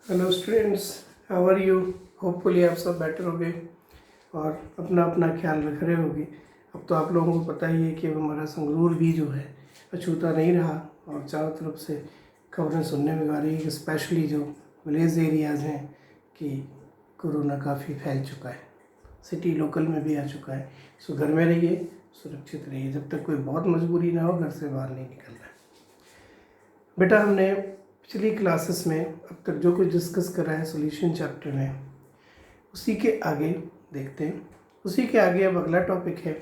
Hello students, how are you. Hopefully आप सब better होगे और अपना अपना ख्याल रख रहे होगे। अब तो आप लोगों को पता ही है कि अब हमारा संगरूर भी जो है अछूता नहीं रहा और चारों तरफ से खबरें सुनने में आ रही है कि स्पेशली जो विलेज एरियाज़ हैं कि कोरोना काफ़ी फैल चुका है, सिटी लोकल में भी आ चुका है। सो घर में रहिए, सुरक्षित रहिए, जब तक कोई बहुत मजबूरी ना हो घर से बाहर नहीं निकलना है। बेटा, हमने पिछली क्लासेस में अब तक जो कुछ डिस्कस करा है सॉल्यूशन चैप्टर में, उसी के आगे देखते हैं। उसी के आगे अब अगला टॉपिक है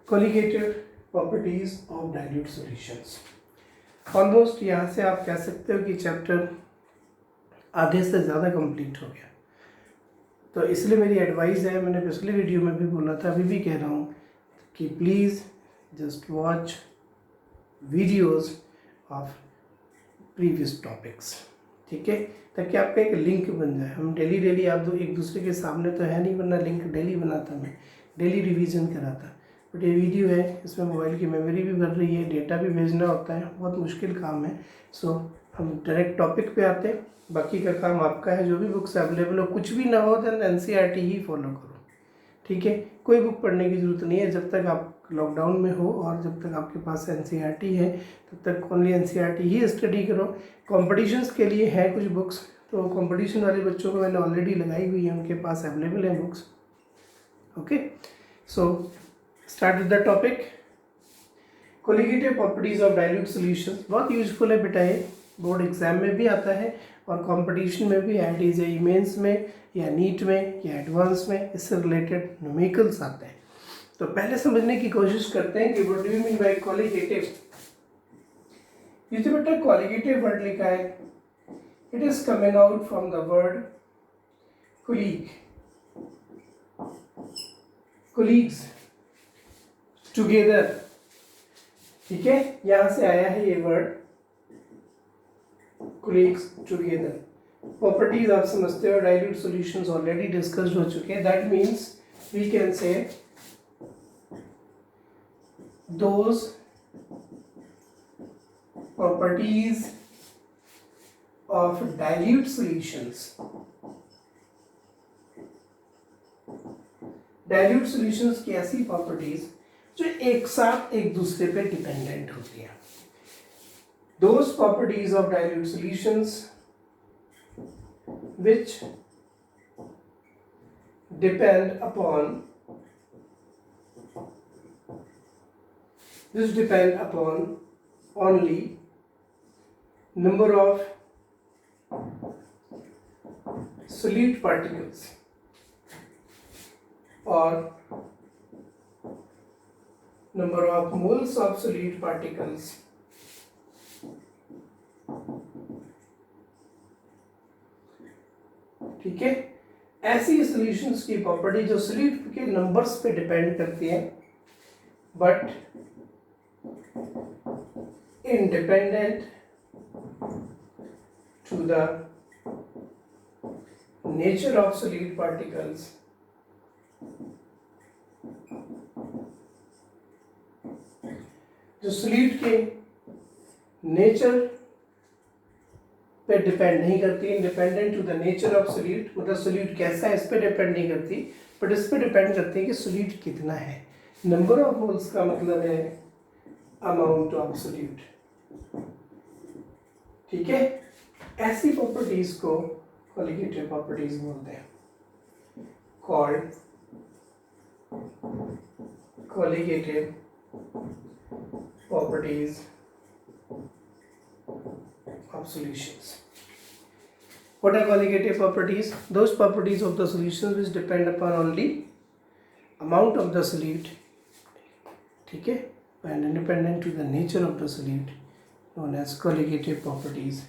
colligative properties of dilute solutions. Almost यहाँ से आप कह सकते हो कि चैप्टर आधे से ज़्यादा कंप्लीट हो गया। तो इसलिए मेरी एडवाइस है, मैंने पिछली वीडियो में भी बोला था, अभी भी कह रहा हूँ कि please just watch videos of previous topics, ठीक है, ताकि आपका एक लिंक बन जाए। हम डेली आप दो एक दूसरे के सामने तो है नहीं, वरना लिंक डेली बनाता, मैं डेली रिवीजन कराता। बट ये वीडियो है, इसमें मोबाइल की मेमोरी भी बढ़ रही है, डेटा भी भेजना होता है, बहुत मुश्किल काम है। सो हम डायरेक्ट टॉपिक पे आते हैं, बाकी का काम आपका है। जो भी बुक्स अवेलेबल हो, कुछ भी ना हो देन एनसीईआरटी ही फॉलो करो, ठीक है। कोई बुक पढ़ने की ज़रूरत नहीं है जब तक आप लॉकडाउन में हो, और जब तक आपके पास एनसीईआरटी है तब तक ओनली एनसीईआरटी ही स्टडी करो। कॉम्पिटिशन्स के लिए है कुछ बुक्स, तो कंपटीशन वाले बच्चों को मैंने ऑलरेडी लगाई हुई है, उनके पास अवेलेबल है books. Okay, so start with the topic colligative properties of dilute solutions. बहुत यूजफुल है बेटा, ये बोर्ड एग्जाम में भी आता है और कंपटीशन में भी, एंड इज मेंस में या नीट में या एडवांस में इससे रिलेटेड न्यूमेरिकल्स आते हैं। तो पहले समझने की कोशिश करते हैं कि what do you mean by colligative. ये जो बेटा कोलिगेटिव वर्ड लिखा है, it is coming out from the word colleague, colleagues, together, ठीक है, यहां से आया है ये वर्ड कोलीग्स, टुगेदर। प्रॉपर्टीज आप समझते हो, डाइल्यूट सॉल्यूशंस ऑलरेडी डिस्कस्ड हो चुके हैं। That means we can say those properties of dilute solutions, dilute solutions की ऐसी प्रॉपर्टीज जो एक साथ एक दूसरे पे डिपेंडेंट होती हैं। those properties of dilute solutions which depend upon only number of solute particles or number of moles of solute particles ठीक है। ऐसी सॉल्यूशंस की प्रॉपर्टी जो सोल्यूट के नंबर्स पे डिपेंड करती है but independent to the nature of solute particles, जो solute के नेचर पे डिपेंड नहीं करती, independent to the nature of solute, मतलब solute कैसा है इस पे डिपेंड नहीं करती, बट इस पे डिपेंड करती है कि solute कितना है। नंबर ऑफ मोल्स का मतलब है अमाउंट ऑफ solute, ठीक है। ऐसी प्रॉपर्टीज को कोलिगेटिव प्रॉपर्टीज बोलते हैं, called colligative properties of solutions. What are colligative properties? Those properties of the solutions which depend upon only amount of the solute, ठीक है, and independent to the nature of the solute, known as colligative properties.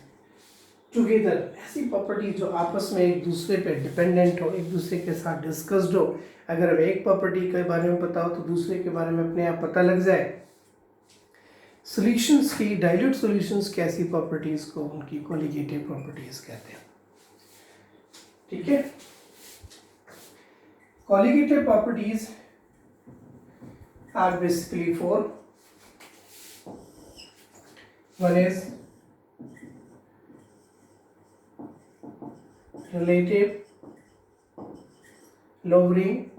Together, ऐसी property जो आपस में एक दूसरे पे dependent हो, एक दूसरे के साथ डिस्कस्ड हो। अगर अब एक प्रॉपर्टी के बारे में पता हो तो दूसरे के बारे में अपने आप पता लग जाए। सॉल्यूशंस की, डाइल्यूट सॉल्यूशंस की ऐसी प्रॉपर्टीज को उनकी कोलिगेटिव प्रॉपर्टीज कहते हैं, ठीक है। Colligative properties are basically four. One is relative lowering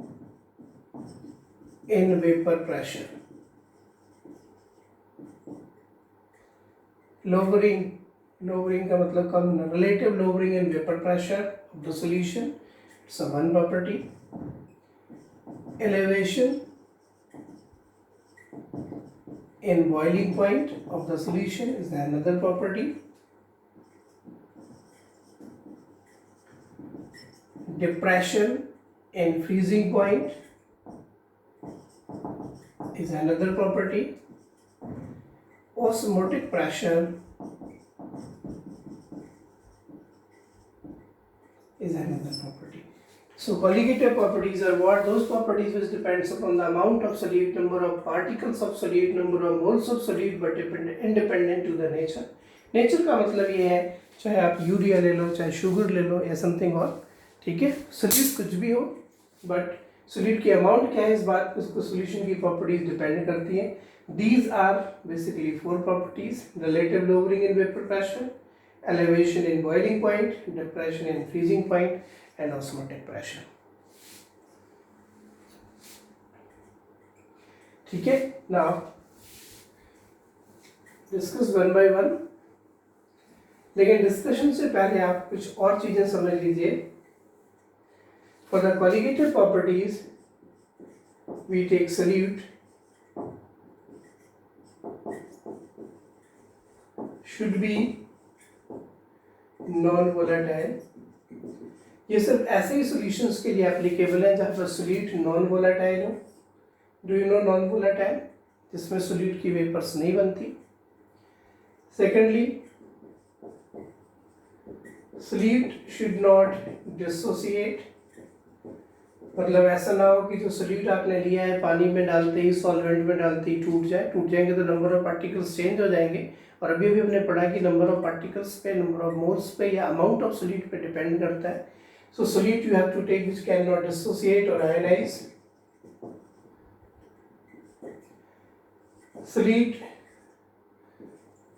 in vapor pressure. lowering का मतलब कम, relative lowering in vapor pressure of the solution, it's a one property. Elevation in boiling point of the solution is another property. Depression in freezing point is another property. Osmotic pressure is another property. So colligative properties are what? Those properties which depends upon the amount of solute, number of particles of solute, number of moles of solute, but independent to the nature. Nature का मतलब ये है, चाहे आप urea ले लो, चाहे sugar ले लो, या समथिंग और, ठीक है, सोल्यूट कुछ भी हो, बट सोल्यूट की अमाउंट क्या है इस बात पर उसको सोल्यूशन की प्रॉपर्टीज डिपेंड करती हैं. These are basically four properties: relative lowering in vapor pressure, elevation in boiling point, depression in freezing point, and osmotic pressure. ठीक है. Now discuss one by one. लेकिन डिस्कशन से पहले आप कुछ और चीजें समझ लीजिए. For the colligative properties, we take solute should be non volatile. ये सिर्फ ऐसे ही सॉल्यूशंस के लिए एप्लीकेबल है जहाँ पर सोल्यूट नॉन वोलेटाइल हो. Do you know non volatile? जिसमें सोल्यूट की वेपर्स नहीं बनती. Secondly, solute should not dissociate. मतलब ऐसा ना हो कि जो सोल्यूट आपने लिया है पानी में डालते ही, सॉल्वेंट में डालते ही टूट जाए. टूट जाएंगे तो नंबर ऑफ पार्टिकल्स चेंज हो जाएंगे. और अभी हमने पढ़ा कि नंबर ऑफ पार्टिकल्स पे, नंबर ऑफ मोल्स पे या अमाउंट ऑफ सोल्यूट पे डिपेंड करता है. So solute you have to take which can not dissociate or ionize. Solute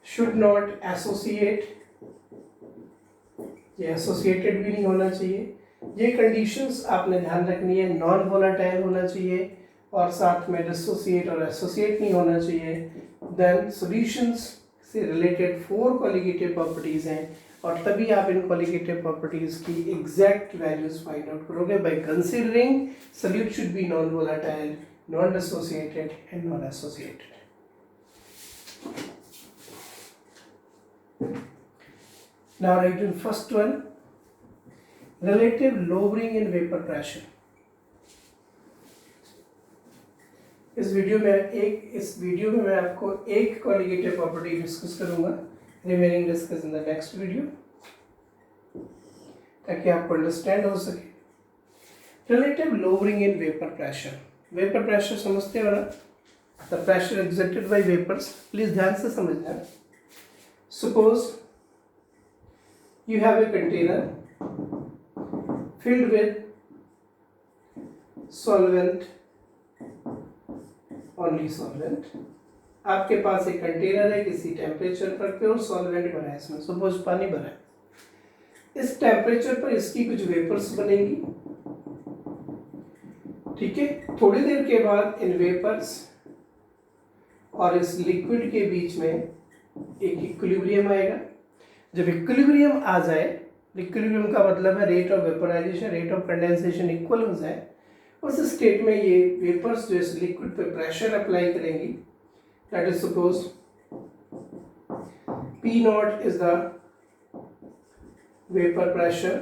should not associate. ये एसोसिएटेड भी नहीं होना चाहिए. ये कंडीशंस आपने ध्यान रखनी है. नॉन वोलेटाइल होना चाहिए और साथ में डिसोसिएट और एसोसिएट नहीं होना चाहिए. देन सॉल्यूशंस से रिलेटेड 4 कॉलिगेटिव प्रॉपर्टीज हैं और तभी आप इन कॉलिगेटिव प्रॉपर्टीज की एग्जैक्ट वैल्यूज फाइंड आउट करोगे by considering solute should be non volatile, non dissociated and non associated. Now write in first one, relative lowering in vapor pressure. इस video में मैं आपको एक कॉलिगेटिव प्रॉपर्टी डिस्कस करूंगा. Remaining discuss in the next video ताकि आपको understand हो सके. Relative lowering in vapour pressure. Vapour pressure समझते हो ना? The pressure exerted by vapours. Please ध्यान से समझना. Suppose you have a container filled with solvent, only solvent. आपके पास एक कंटेनर है किसी टेम्परेचर पर प्योर सॉल्वेंट भरा है. इसमें सपोज पानी भरा है. इस टेम्परेचर पर इसकी कुछ वेपर्स बनेंगी. ठीक है. थोड़ी देर के बाद इन वेपर्स और इस लिक्विड के बीच में एक इक्विलिब्रियम आएगा. जब इक्विलिब्रियम आ जाए, इक्विलिब्रियम का मतलब है rate of vaporisation, rate of condensation equal हो जाए, उस स्टेट में ये वेपर्स जो इस लिक्विड पे प्रेशर अप्लाई करेंगी. That is suppose P not is the vapour pressure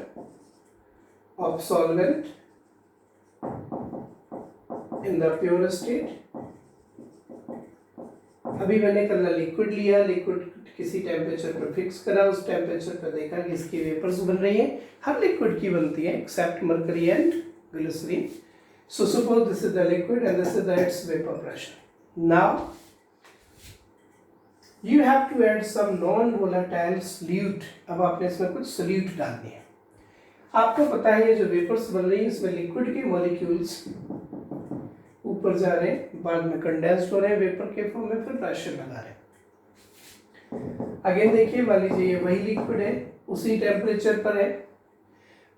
of solvent in the pure state. अभी मैंने कल लिक्विड लिया, लिक्विड किसी टेम्परेचर पर फिक्स करा, उस टेम्परेचर पर देखा कि इसकी वेपर्स बन रही हैं. हर लिक्विड की बनती है except mercury and glycerine. So suppose this is the liquid and this is the its vapour pressure. Now you have to add some non volatile solute. अब आपने इसमें कुछ सोल्यूट डालनी है. आपको पता है ये जो वेपर्स बन रही है इसमें लिक्विड के मॉलिक्यूल्स ऊपर जा रहे हैं, बाद में कंडेंस्ड हो रहे हैं वेपर के फॉर्म में, फिर प्रेशर लगा रहे हैं. अगेन देखिए, मान लीजिए ये वही लिक्विड है, उसी टेम्परेचर पर है.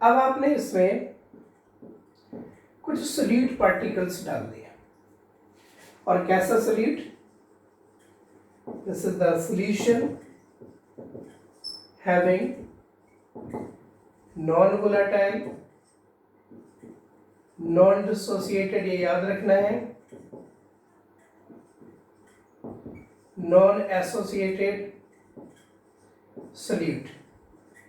अब आपने इसमें कुछ सोल्यूट पार्टिकल्स डाल दिए, और कैसा solute? This is the solution having non volatile, non dissociated, ये याद रखना है, नॉन एसोसिएटेड सोल्यूट।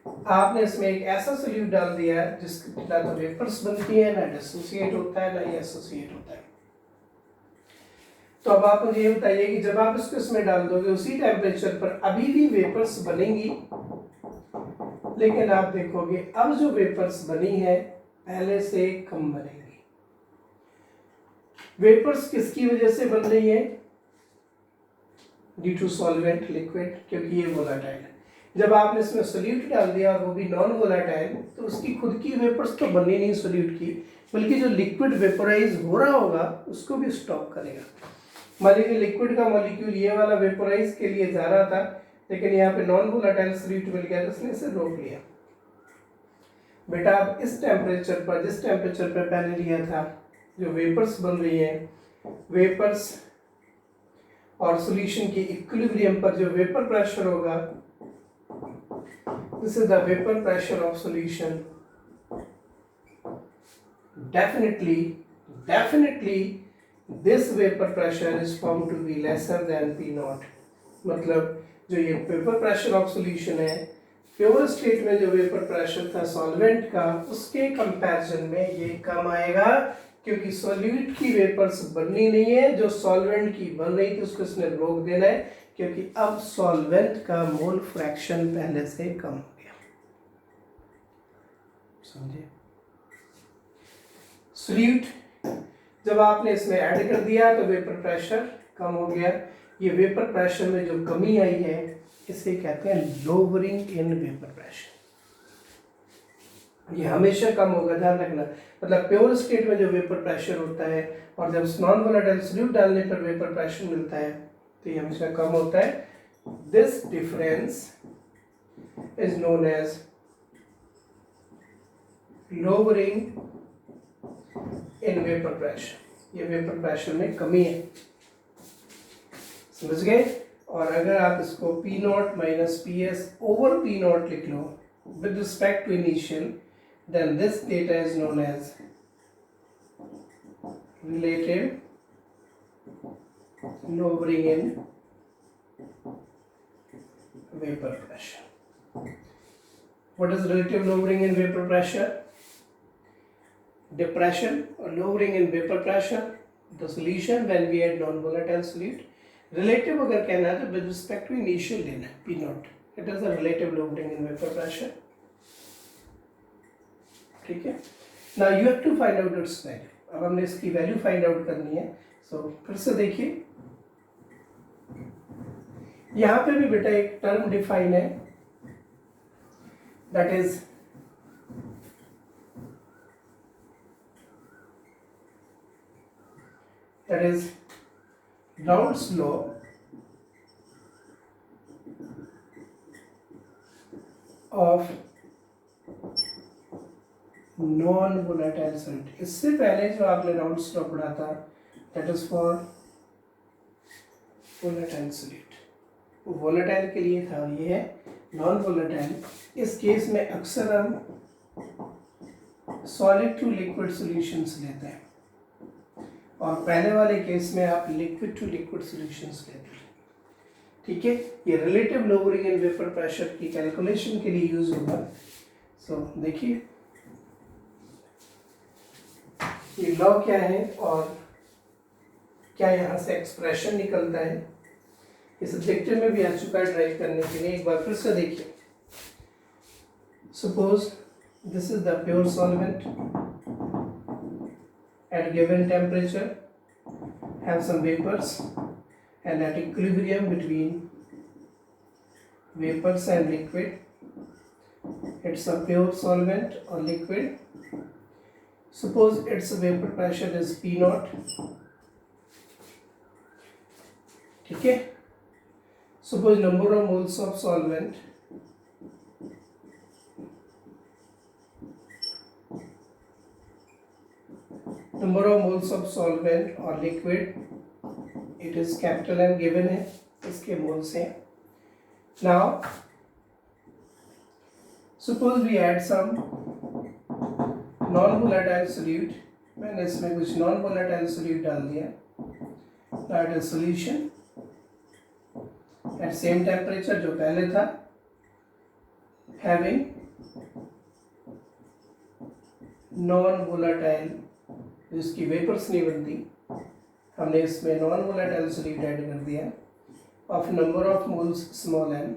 आपने इसमें एक ऐसा सोल्यूट डाल दिया है जिसकी ना तो वेपर्स बनती है, ना डिसोसिएट होता है, ना ही एसोसिएट होता है। तो अब आप मुझे ये बताइए कि जब आप इसको इसमें डाल दोगे उसी टेम्परेचर पर अभी भी वेपर्स बनेंगी, लेकिन आप देखोगे अब जो वेपर्स बनी है पहले से कम बनेंगी। वेपर्स किसकी वजह से बन रही है? ड्यू टू सॉल्वेंट, लिक्विड, क्योंकि ये वोलेटाइल है। जब आपने इसमें सोल्यूट डाल दिया और वो भी नॉन वोलेटाइल, तो उसकी खुद की वेपर्स तो बननी नहीं सोल्यूट की, बल्कि जो लिक्विड वेपोराइज हो रहा होगा उसको भी स्टॉप करेगा। मान लीजिए लिक्विड का मॉलिक्यूल ये वाला वेपोराइज के लिए जा रहा था, लेकिन यहाँ पे नॉन वोलेटाइल सोल्यूट मिल गया तो इसने इसे रोक लिया। बेटा आप इस टेम्परेचर पर, जिस टेम्परेचर पर पहले लिया था, जो वेपर्स बन रही है, वेपर्स और सॉल्यूशन के इक्विलिब्रियम पर जो वेपर प्रेशर होगा, this is the vapor pressure of solution, definitely this vapor pressure is found to be lesser than P naught। मतलब जो ये वेपर प्रेशर ऑफ सॉल्यूशन है, प्योर स्टेट में जो वेपर प्रेशर था सॉल्वेंट का, उसके कंपैरिजन में ये कम आएगा, क्योंकि सॉल्यूट की वेपर्स बननी नहीं है, जो सॉल्वेंट की बन रही थी उसको इसने रोक देना है, क्योंकि अब सॉल्वेंट का मोल फ्रैक्शन पहले से कम हो गया। समझे? सॉल्यूट जब आपने इसमें ऐड कर दिया तो वेपर प्रेशर कम हो गया। ये वेपर प्रेशर में जो कमी आई है इसे कहते हैं लोअरिंग इन वेपर प्रेशर। ये हमेशा कम होगा, ध्यान रखना। मतलब प्योर स्टेट में जो वेपर प्रेशर होता है और जब नॉन वोलेटाइल सॉल्यूट डालने पर वेपर प्रेशर मिलता है तो ये हमेशा कम होता है। This difference is known as lowering in vapour pressure. ये वेपर प्रेशर में कमी है, समझ गए? और अगर आप इसको P not minus P S over P not लिख लो with respect to initial, then this data is known as relative lowering in vapor pressure. What is relative lowering in vapor pressure? Depression or lowering in vapor pressure, the solution when we add non-volatile solute. Relative अगर कहना है तो with respect to initial लेना है P naught. It is a relative lowering in vapor pressure. ठीक है। Now you have to find out its value. अब हमने इसकी वैल्यू फाइंड आउट करनी है। सो फिर से देखिए, यहाँ पे भी बेटा एक टर्म डिफाइन है, that is Raoult's law of non volatile solute. इससे पहले जो आपने राउल्ट्स लॉ पढ़ा था that is for volatile solute, वो वोलेटाइल के लिए था, ये है नॉन वोलेटाइल। इस केस में अक्सर हम सॉलिड टू लिक्विड सॉल्यूशंस लेते हैं, और पहले वाले केस में आप लिक्विड टू लिक्विड सॉल्यूशंस लेते हैं। ठीक है, ये relative lowering in vapour pressure की कैलकुलेशन के लिए यूज होगा। सो देखिए ये लॉ क्या है और क्या यहाँ से एक्सप्रेशन निकलता है, ये सब्जेक्टिव में भी आ चुका है ड्राइव करने के लिए। एक बार फिर से देखिए, suppose this is the pure solvent at given temperature, have some vapors, and at equilibrium between vapors and liquid, it's a pure solvent or liquid. Suppose its vapor pressure is P naught, ठीक है। Suppose number of moles of solvent number of moles of solvent और लिक्विड, it is capital N given है, इसके moles हैं. Now suppose we add some non volatile solute. मैंने इसमें कुछ नॉन वोलेटाइल सोल्यूट डाल दिया. That is solution at same temperature जो पहले था, हैविंग नॉन वोलेटाइल, जिसकी वेपर्स नहीं बनती, हमने इसमें नॉन वोलेटाइल सोल्यूट ऐड कर दिया of number of moles small n.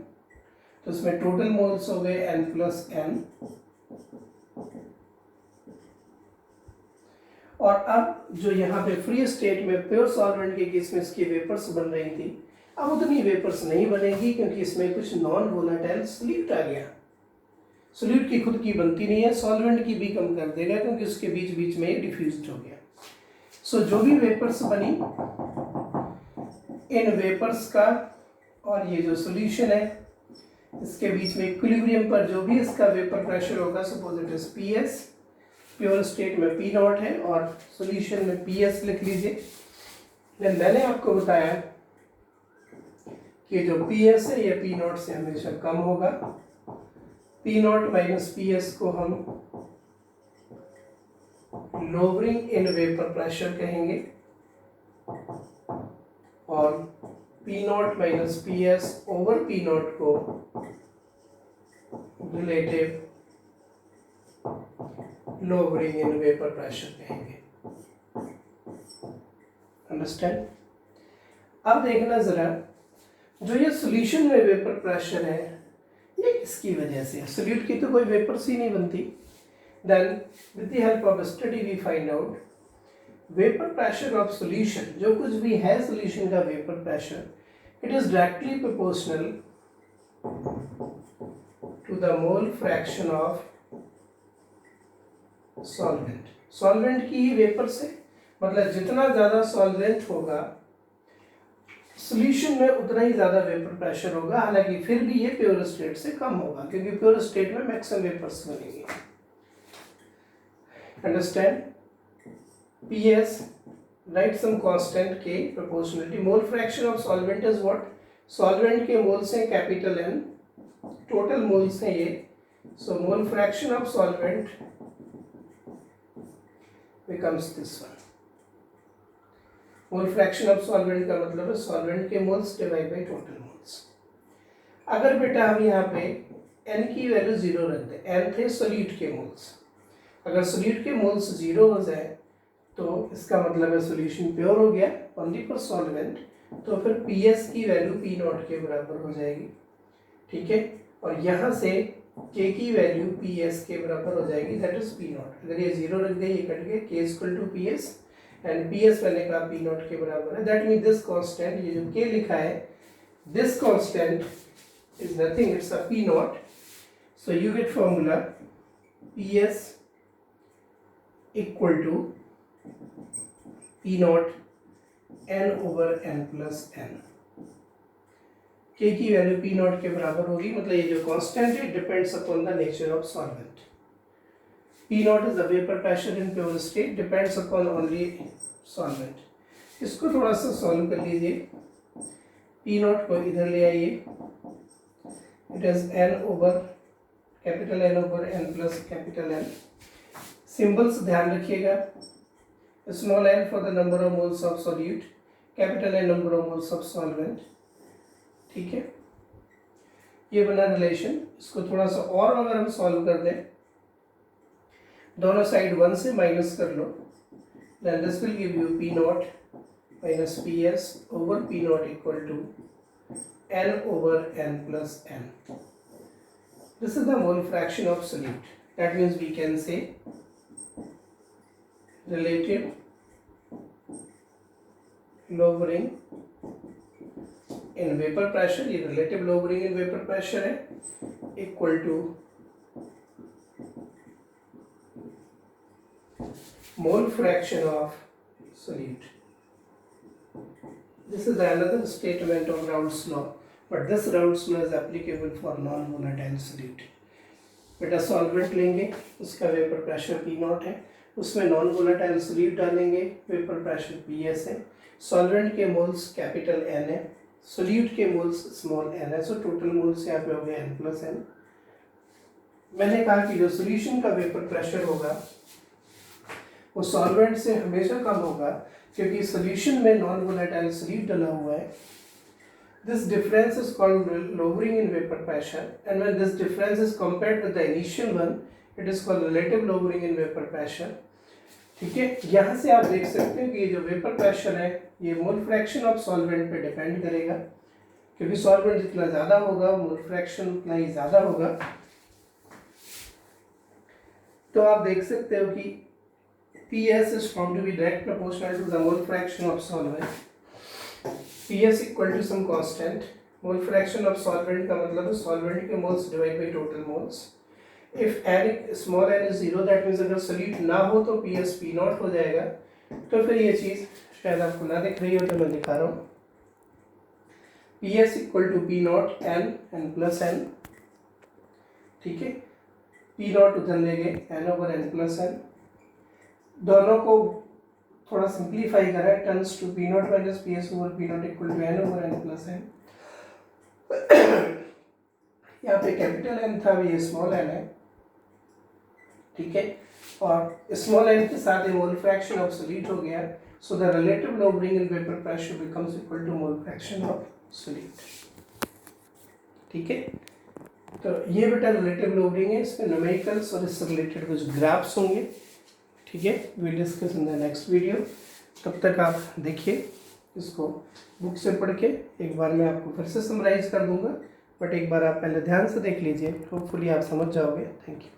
तो इसमें टोटल मोल्स हो गए n प्लस n. और अब जो यहाँ पे फ्री स्टेट में प्योर सॉल्वेंट के केस में इसकी वेपर्स बन रही थी, अब उतनी वेपर्स नहीं बनेगी क्योंकि इसमें कुछ नॉन वोलेटाइल सोल्यूट आ गया. सोल्यूट की खुद की बनती नहीं है, सॉल्वेंट की भी कम कर देगा क्योंकि उसके बीच बीच में डिफ्यूज्ड हो गया. सो जो भी वेपर्स बनी, इन वेपर्स का और ये जो सॉल्यूशन है इसके बीच में इक्विलिब्रियम पर जो भी इसका वेपर प्रेशर होगा, suppose it is PS, pure state में पी नॉट है और सॉल्यूशन में पीएस लिख लीजिए. मैंने आपको बताया कि जो पीएस है ये पी नॉट से हमेशा कम होगा. पी नॉट माइनस पीएस को हम लोअरिंग इन वेपर प्रेशर कहेंगे और P not minus PS over P not को relative lowering in vapour pressure कहेंगे. अंडरस्टैंड? अब देखना जरा, जो ये सॉल्यूशन में वेपर प्रेशर है ये किसकी वजह से है? सॉल्यूट की तो कोई वेपर्स ही नहीं बनती. Then with the help of a study we find out vapor pressure of solution, जो कुछ भी है solution का vapor pressure, it is directly proportional to the mole fraction of solvent. solvent की ही vapor से, मतलब जितना ज़्यादा solvent होगा solution में उतना ही ज़्यादा vapor pressure होगा. हालांकि फिर भी ये pure state से कम होगा क्योंकि pure state में maximum vapors बनेंगे. Understand? Ps, write some constant K, proportionality. Mole fraction of solvent is what? Solvent के moles हैं capital N, total moles हैं ये. So mole fraction of solvent becomes this one. Mole fraction of solvent का मतलब है solvent के moles divided by total moles. अगर बेटा हम यहाँ पे N की वैल्यू 0 रख दें, N थे solute के moles, अगर सोल्यूट के मोल्स 0 हो जाए तो इसका मतलब है सॉल्यूशन प्योर हो गया ओनली फॉर सॉल्वेंट. तो फिर पीएस की वैल्यू पी नॉट के बराबर हो जाएगी. ठीक है, और यहाँ से के की वैल्यू पीएस के बराबर हो जाएगी, दैट इज पी नॉट. अगर ये 0 रख गए, ये कट गए, के equal to PS and PS मैंने कहा पी नॉट के बराबर है. दैट मीन दिस कांस्टेंट, ये जो के लिखा है, this constant is nothing, it's a P not. So you get formula PS equal to P naught n over n plus n. K की वैल्यू P naught के बराबर होगी, मतलब ये जो कांस्टेंट है depends upon the nature of solvent. P naught is the vapor pressure in pure state, depends upon only solvent. इसको थोड़ा सा सॉल्व कर लीजिए. P naught को इधर ले आइए, it is n over capital N over n plus capital N. Symbols ध्यान रखिएगा, small n for the number of moles of solute, capital N number of moles of solvent. ठीक है, ये बना रिलेशन. इसको थोड़ा सा और अगर हम सॉल्व कर दें, दोनों साइड 1 से माइनस कर लो, then this will give you P not minus P S over P not equal to n over n plus n. This is the mole fraction of solute. That means we can say relative lowering in vapor pressure, ये relative lowering in vapor pressure है, equal to mole fraction of solute. This is another statement of Raoult's law, but this Raoult's law is applicable for non-volatile solute. बेटा solvent लेंगे, उसका vapour pressure P not है, उसमें non volatile solute डालेंगे, vapour pressure PS है, solvent के moles capital N है, solute के मोल्स स्मॉल n है, सो टोटल मोल्स यहाँ पे हो गए n+n। मैंने कहा कि जो सोल्यूशन का वेपर प्रेशर होगा वो सॉल्वेंट से हमेशा कम होगा, क्योंकि सोल्यूशन में नॉन वोलेटाइल सोल्यूट डाला हुआ है। This difference is called lowering in vapor pressure, and when this difference is compared with the initial one, it is called relative lowering in vapor pressure। ठीक है, यहाँ से आप देख सकते हो कि ये जो वेपर प्रेशर है ये मोल फ्रैक्शन ऑफ सॉल्वेंट पे डिपेंड करेगा, क्योंकि सॉल्वेंट जितना ज़्यादा होगा मोल फ्रैक्शन उतना ही ज़्यादा होगा। तो आप देख सकते हो कि PS is found to be direct proportional to the mole fraction of solvent। PS equal to some constant, mole fraction of solvent का मतलब है solvent के moles divided by total moles। If n small n is 0, that means अगर solute ना हो तो PS P0 हो जाएगा। तो फिर ये चीज़ शायद आपको ना दिख रही हो तो मैं दिखा रहा हूँ। PS equal to P0 n+n, ठीक है। P0 उधर ले गए n/n+n, दोनों को थोड़ा सिंप्लीफाई करा है, turns to P0 - PS/P0 equal to n/n+n। यहाँ पे कैपिटल N था, ये स्मॉल n है, ठीक है। और स्मॉल n के साथ मोल फ्रैक्शन ऑफ सोल्यूट हो गया, so the relative lowering in vapour pressure becomes equal to mole fraction of solute, ठीक है। तो ये बेटा रिलेटिव लोअरिंग है, इसमें न्यूमेरिकल्स और इससे रिलेटेड कुछ ग्राफ्स होंगे, ठीक है। Will discuss in the next video. तब तक आप देखिए इसको बुक से पढ़ के, एक बार मैं आपको फिर से समराइज कर दूंगा, बट एक बार आप पहले ध्यान से देख लीजिए, होपफुली आप समझ जाओगे। Thank you.